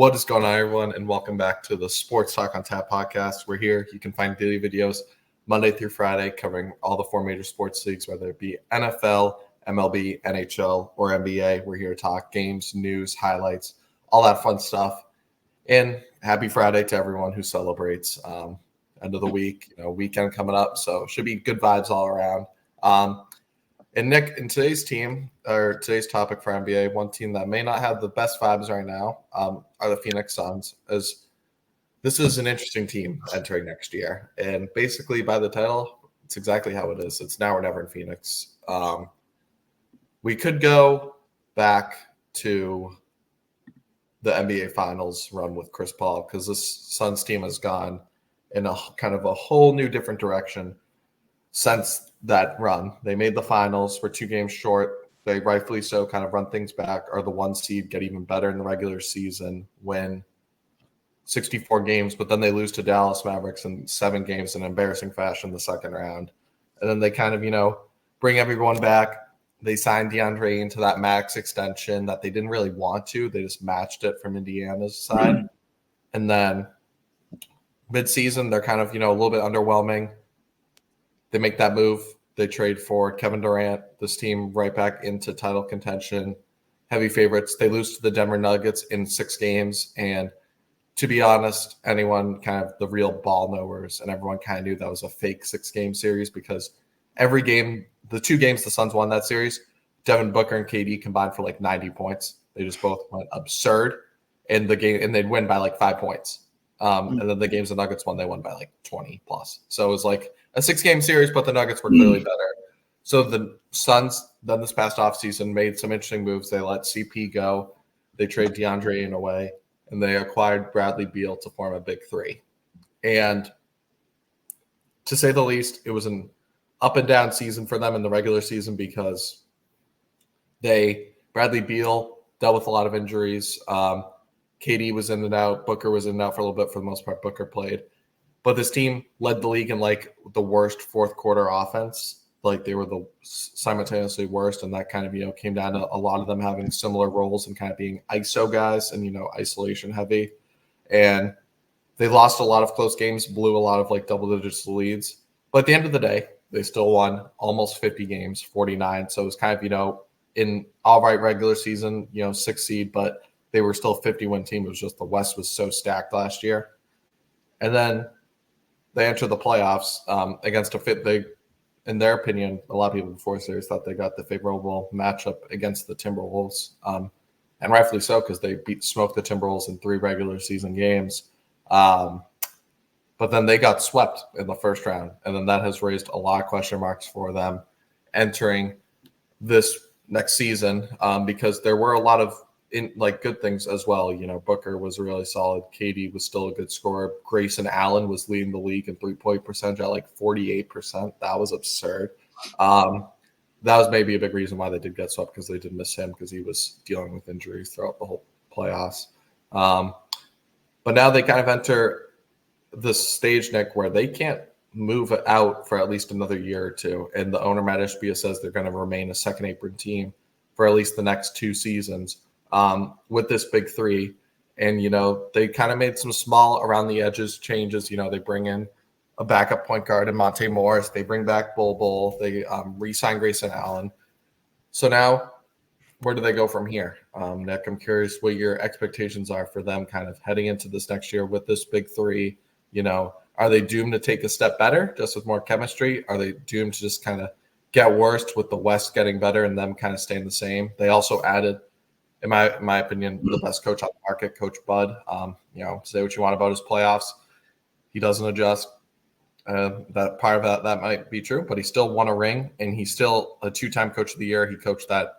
What is going on, everyone, and welcome back to the Sports Talk on Tap podcast. We're here. You can find daily videos Monday through Friday covering all the four major sports leagues, whether it be NFL, MLB, NHL, or NBA. We're here to talk games, news, highlights, all that fun stuff. And happy Friday to everyone who celebrates end of the week, weekend coming up. So should be good vibes all around. And Nick, in today's topic for NBA, one team that may not have the best vibes right now are the Phoenix Suns. As this is an interesting team entering next year, and basically by the title, it's exactly how it is. It's now or never in Phoenix. We could go back to the NBA Finals run with Chris Paul because this Suns team has gone in a kind of a whole new different direction since that run. They made the finals, were 2 games short. They rightfully so kind of run things back, are the 1 seed, get even better in the regular season, win 64 games, but then they lose to Dallas Mavericks in 7 games in embarrassing fashion the second round. And then they kind of, bring everyone back. They signed DeAndre into that max extension that they didn't really want to. They just matched it from Indiana's side. And then midseason, they're kind of, a little bit underwhelming. They make that move. They trade for Kevin Durant, this team right back into title contention, heavy favorites. They lose to the Denver Nuggets in 6 games. And to be honest, anyone kind of the real ball knowers and everyone kind of knew that was a fake 6-game series because every game, the 2 games the Suns won that series, Devin Booker and KD combined for like 90 points. They just both went absurd in the game, and they'd win by like 5 points. And then the games the Nuggets won, they won by like 20 plus. So it was like a 6-game series, but the Nuggets were clearly better. So the Suns then this past offseason made some interesting moves. They let CP go. They trade DeAndre in away, and they acquired Bradley Beal to form a big 3. And to say the least, it was an up and down season for them in the regular season because Bradley Beal dealt with a lot of injuries. KD was in and out. Booker was in and out for a little bit. For the most part, Booker played. But this team led the league in like the worst fourth quarter offense. Like they were the simultaneously worst. And that kind of, came down to a lot of them having similar roles and kind of being ISO guys and, isolation heavy. And they lost a lot of close games, blew a lot of like double digits leads. But at the end of the day, they still won almost 50 games, 49. So it was kind of, in all right regular season, 6 seed, but they were still a 50-win team. It was just the West was so stacked last year. And then they entered the playoffs against a fit. They, in their opinion, a lot of people before the series thought they got the favorable matchup against the Timberwolves. And rightfully so because they smoked the Timberwolves in 3 regular season games. But then they got swept in the first round. And then that has raised a lot of question marks for them entering this next season because there were a lot of good things as well. Booker was really solid. KD was still a good scorer. Grayson Allen was leading the league in 3-point percentage at like 48%. That was absurd. That was maybe a big reason why they did get swept because they did miss him because he was dealing with injuries throughout the whole playoffs. But now they kind of enter this stage, Nick, where they can't move out for at least another year or 2. And the owner, Matt Ishbia, says they're going to remain a second apron team for at least the next 2 seasons with this big 3. And, they kind of made some small around the edges changes. They bring in a backup point guard in Monte Morris. They bring back Bol. They re-sign Grayson Allen. So now where do they go from here? Nick, I'm curious what your expectations are for them kind of heading into this next year with this big 3. Are they doomed to take a step better just with more chemistry? Are they doomed to just kind of get worse with the West getting better and them kind of staying the same? They also added, in my opinion, the best coach on the market, Coach Bud. Say what you want about his playoffs. He doesn't adjust. That part of that might be true, but he still won a ring, and he's still a 2-time Coach of the Year. He coached that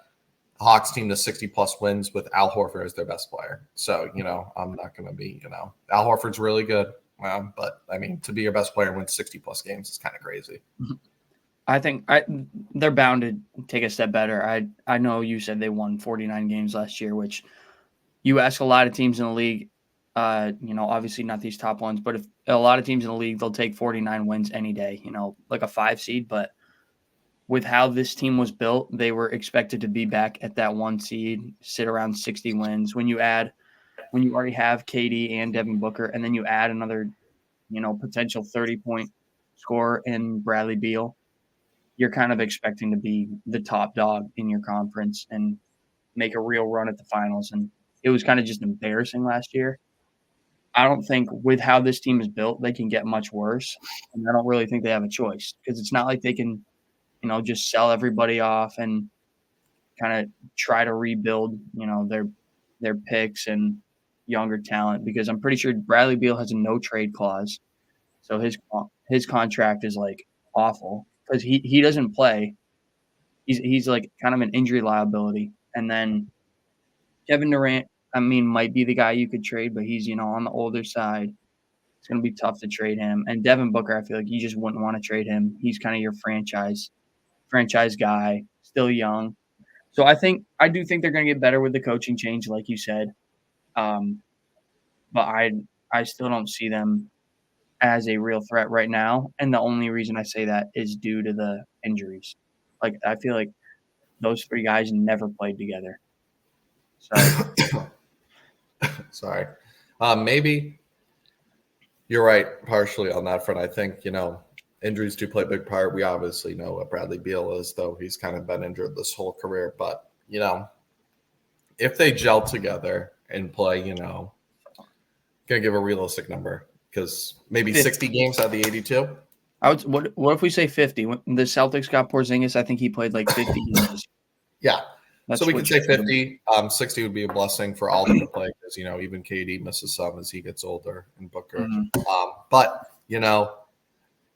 Hawks team to 60-plus wins with Al Horford as their best player. So, I'm not going to be, Al Horford's really good. But, I mean, to be your best player and win 60-plus games is kind of crazy. I think they're bound to take a step better. I know you said they won 49 games last year, which you ask a lot of teams in the league, obviously not these top ones, but if a lot of teams in the league, they'll take 49 wins any day, like a 5 seed. But with how this team was built, they were expected to be back at that 1 seed, sit around 60 wins. When you add when you already have KD and Devin Booker, and then you add another, potential 30-point scorer in Bradley Beal, you're kind of expecting to be the top dog in your conference and make a real run at the finals. And it was kind of just embarrassing last year. I don't think with how this team is built, they can get much worse. And I don't really think they have a choice because it's not like they can, just sell everybody off and kind of try to rebuild, their picks and younger talent, because I'm pretty sure Bradley Beal has a no trade clause. So his contract is like awful because he doesn't play. He's like kind of an injury liability. And then Kevin Durant, I mean, might be the guy you could trade, but he's, on the older side. It's going to be tough to trade him. And Devin Booker, I feel like you just wouldn't want to trade him. He's kind of your franchise guy, still young. So I do think they're going to get better with the coaching change, like you said. But I still don't see them as a real threat right now. And the only reason I say that is due to the injuries. Like, I feel like those three guys never played together. So Sorry. Maybe you're right partially on that front. I think, injuries do play a big part. We obviously know what Bradley Beal is, though he's kind of been injured this whole career. But, if they gel together and play, going to give a realistic number because maybe 50. 60 games out of the 82. What if we say 50? When the Celtics got Porzingis, I think he played like 50 games. Yeah. That's so we could say 50. 60 would be a blessing for all of them to play because, even KD misses some as he gets older and Booker. Mm-hmm. But,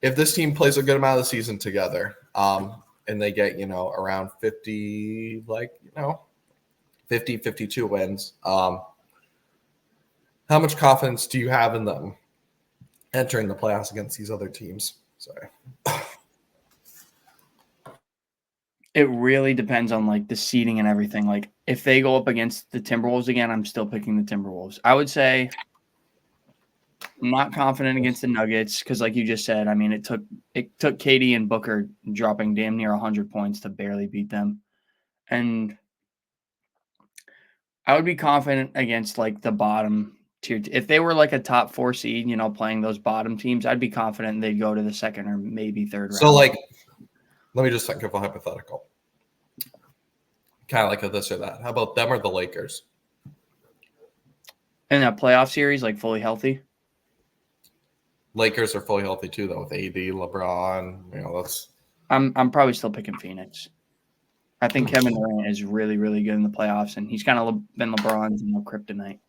if this team plays a good amount of the season together and they get, around 50, 50, 52 wins, how much confidence do you have in them entering the playoffs against these other teams? Sorry. It really depends on like the seeding and everything. Like if they go up against the Timberwolves again, I'm still picking the Timberwolves. I would say I'm not confident against the Nuggets because, like you just said, I mean, it took KD and Booker dropping damn near 100 points to barely beat them, and I would be confident against like the bottom tier. If they were like a top 4 seed, playing those bottom teams, I'd be confident they'd go to the second or maybe third round. So, let me just think of a hypothetical. Kind of like a this or that. How about them or the Lakers? In that playoff series, like fully healthy? Lakers are fully healthy too, though, with AD, LeBron. That's. I'm probably still picking Phoenix. I think Kevin Durant is really, really good in the playoffs, and he's kind of been LeBron's kryptonite.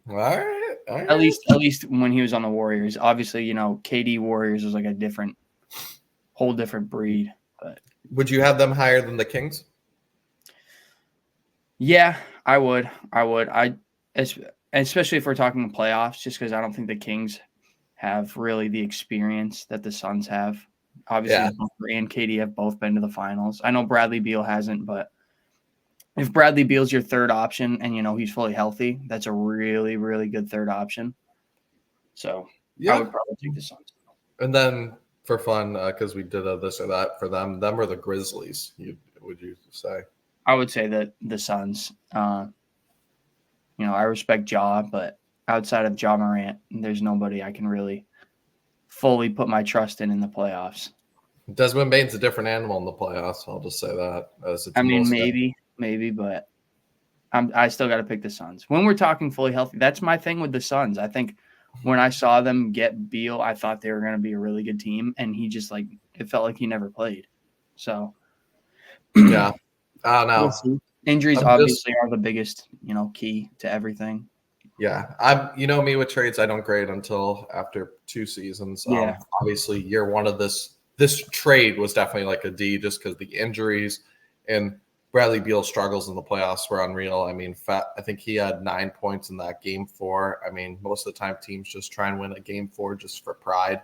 All right. At least when he was on the Warriors. Obviously, KD Warriors was like a whole different breed. But would you have them higher than the Kings? Yeah, I would. Especially if we're talking playoffs, just because I don't think the Kings have really the experience that the Suns have. Obviously, Booker and KD have both been to the finals. I know Bradley Beal hasn't, but if Bradley Beal's your third option and, he's fully healthy, that's a really, really good third option. So I would probably take the Suns. And then for fun, because we did a this or that for them or the Grizzlies, would you say? I would say that the Suns. I respect Ja, but outside of Ja Morant, there's nobody I can really fully put my trust in the playoffs. Desmond Bane's a different animal in the playoffs. I'll just say that. Maybe, but I still got to pick the Suns. When we're talking fully healthy, that's my thing with the Suns. I think when I saw them get Beal, I thought they were going to be a really good team, and he just it felt like he never played. So, yeah, I don't know. Injuries obviously are the biggest, key to everything. Yeah, I'm. Me with trades, I don't grade until after 2 seasons. Yeah. Obviously, year one of this trade was definitely like a D, just because the injuries and Bradley Beal's struggles in the playoffs were unreal. I mean, I think he had 9 points in that game 4. I mean, most of the time teams just try and win a game 4 just for pride.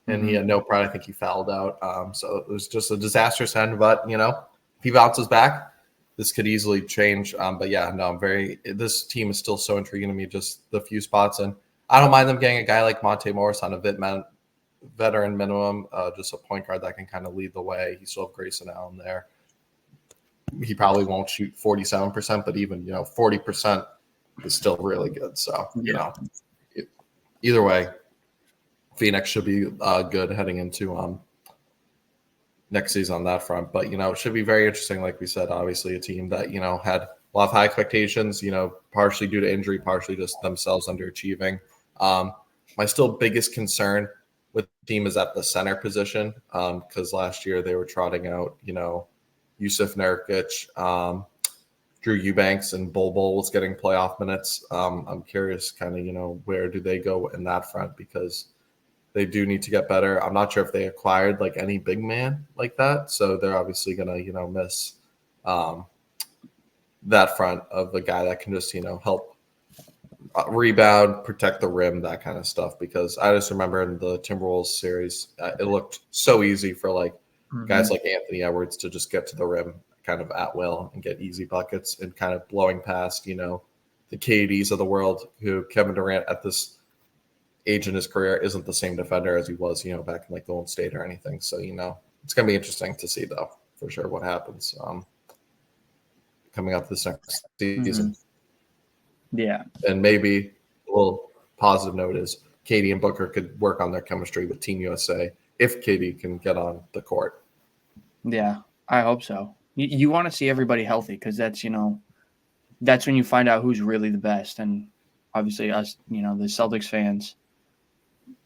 And he had no pride. I think he fouled out. So it was just a disastrous end. But if he bounces back, this could easily change. But yeah, no, this team is still so intriguing to me, just the few spots. And I don't mind them getting a guy like Monte Morris on a veteran minimum, just a point guard that can kind of lead the way. You still have Grayson Allen there. He probably won't shoot 47%, but even, 40% is still really good. So, either way, Phoenix should be good heading into next season on that front. But, it should be very interesting. Like we said, obviously a team that, had a lot of high expectations, partially due to injury, partially just themselves underachieving. My still biggest concern with the team is at the center position because last year they were trotting out, Yusuf Nurkic, Drew Eubanks, and Bol was getting playoff minutes. I'm curious kind of, where do they go in that front because they do need to get better. I'm not sure if they acquired like any big man like that. So they're obviously going to, miss that front of a guy that can just, help rebound, protect the rim, that kind of stuff. Because I just remember in the Timberwolves series, it looked so easy for like guys like Anthony Edwards to just get to the rim kind of at will and get easy buckets and kind of blowing past, the KDs of the world, who Kevin Durant at this age in his career isn't the same defender as he was, back in like Golden State or anything. So, it's going to be interesting to see though, for sure, what happens coming up this next season. Yeah. And maybe a little positive note is KD and Booker could work on their chemistry with Team USA if KD can get on the court. Yeah, I hope so. You want to see everybody healthy because that's, that's when you find out who's really the best. And obviously us, the Celtics fans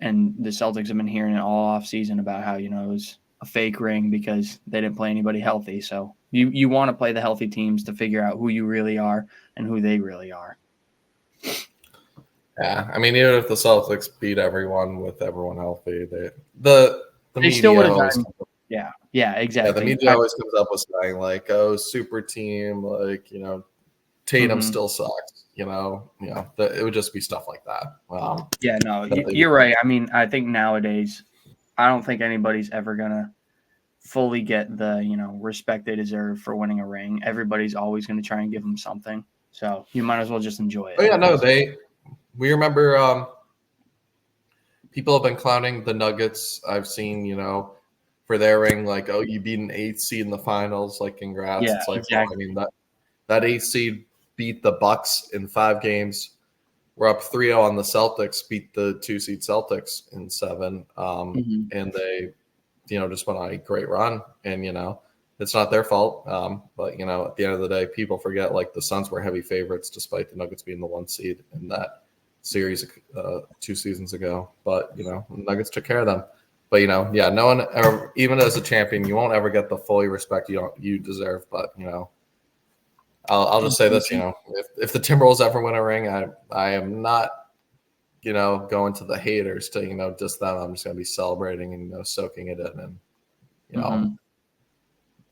and the Celtics have been hearing it all off season about how, it was a fake ring because they didn't play anybody healthy. So you want to play the healthy teams to figure out who you really are and who they really are. Yeah, I mean, even if the Celtics beat everyone with everyone healthy, they still would have done. Yeah, exactly. Yeah, the media always comes up with saying like, "Oh, super team," like Tatum still sucks. It would just be stuff like that. Yeah, no, you're right. I mean, I think nowadays, I don't think anybody's ever gonna fully get the respect they deserve for winning a ring. Everybody's always going to try and give them something. So you might as well just enjoy it. Oh yeah, no, we remember people have been clowning the Nuggets. I've seen, for their ring, like, oh, you beat an 8th seed in the finals, like congrats. Yeah, it's like, exactly. well, I mean, that 8th seed beat the Bucks in 5 games. We're up 3-0 on the Celtics, beat the 2 seed Celtics in 7. And they, just went on a great run. And, it's not their fault. But, at the end of the day, people forget like the Suns were heavy favorites despite the Nuggets being the 1 seed in that series 2 seasons ago. But, the Nuggets took care of them. But, no one ever, even as a champion, you won't ever get the fully respect you deserve. But, I'll just say this, if the Timberwolves ever win a ring, I am not, going to the haters to, just them. I'm just going to be celebrating and, soaking it in and,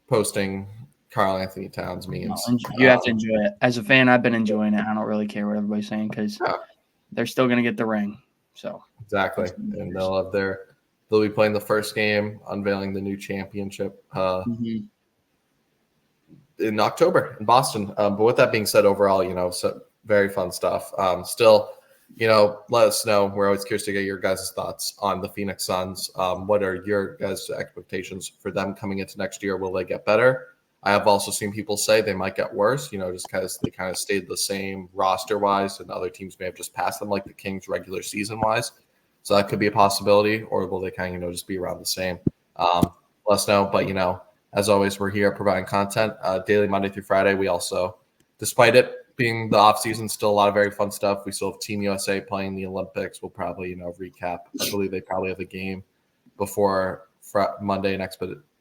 posting Karl Anthony Towns memes. You have to enjoy it. As a fan, I've been enjoying it. I don't really care what everybody's saying because they're still going to get the ring. So exactly. And they'll be playing the first game, unveiling the new championship in October in Boston. But with that being said, overall, so very fun stuff. Still, let us know. We're always curious to get your guys' thoughts on the Phoenix Suns. What are your guys' expectations for them coming into next year? Will they get better? I have also seen people say they might get worse, just because they kind of stayed the same roster-wise, and other teams may have just passed them, like the Kings regular season-wise. So that could be a possibility, or will they kind of, just be around the same? Let us know. But, as always, we're here providing content daily, Monday through Friday. We also, despite it being the off season, still a lot of very fun stuff. We still have Team USA playing the Olympics. We'll probably, recap. I believe they probably have a game before Monday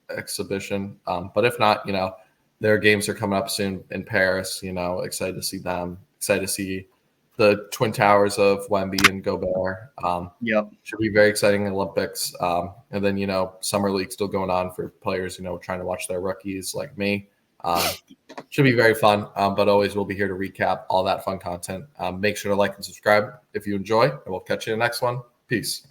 exhibition. But if not, their games are coming up soon in Paris. Excited to see them. Excited to see the Twin Towers of Wemby and Gobert. Should be very exciting Olympics. And then, summer league still going on for players, trying to watch their rookies like me. Should be very fun. But always we'll be here to recap all that fun content. Make sure to like and subscribe if you enjoy, and we'll catch you in the next one. Peace.